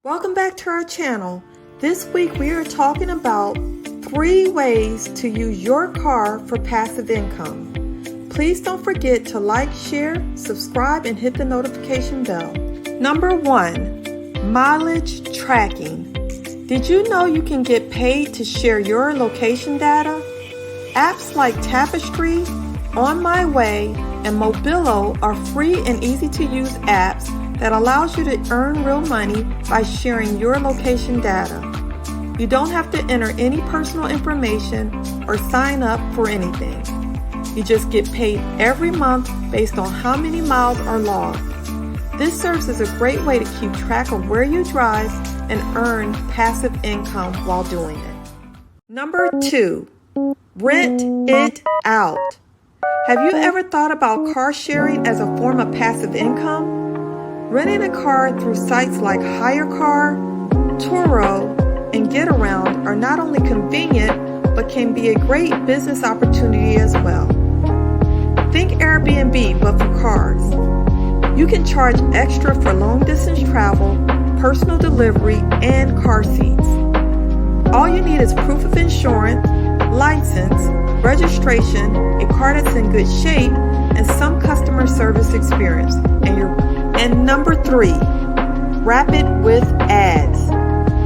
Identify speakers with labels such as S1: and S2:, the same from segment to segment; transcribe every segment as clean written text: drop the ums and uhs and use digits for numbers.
S1: Welcome back to our channel. This week we are talking about 3 ways to use your car for passive income. Please don't forget to like, share, subscribe, and hit the notification bell. Number 1, mileage tracking. Did you know you can get paid to share your location data? Apps like Tapestry, On My Way, and Mobilo are free and easy to use apps that allows you to earn real money by sharing your location data. You don't have to enter any personal information or sign up for anything. You just get paid every month based on how many miles are logged. This serves as a great way to keep track of where you drive and earn passive income while doing it. Number 2, rent it out. Have you ever thought about car sharing as a form of passive income? Renting a car through sites like HireCar, Turo, and GetAround are not only convenient, but can be a great business opportunity as well. Think Airbnb, but for cars. You can charge extra for long-distance travel, personal delivery, and car seats. All you need is proof of insurance, license, registration, a car that's in good shape, and some customer service experience. And number 3, wrap it with ads.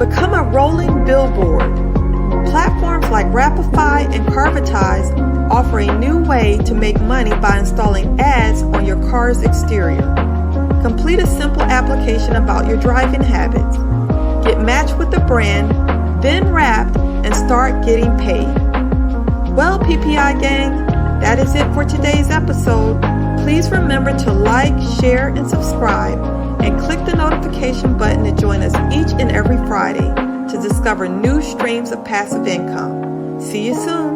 S1: Become a rolling billboard. Platforms like Wrapify and Carvatize offer a new way to make money by installing ads on your car's exterior. Complete a simple application about your driving habits. Get matched with the brand, then wrapped, and start getting paid. Well, PPI gang, that is it for today's episode. Please remember to like, share, and subscribe, and click the notification button to join us each and every Friday to discover new streams of passive income. See you soon.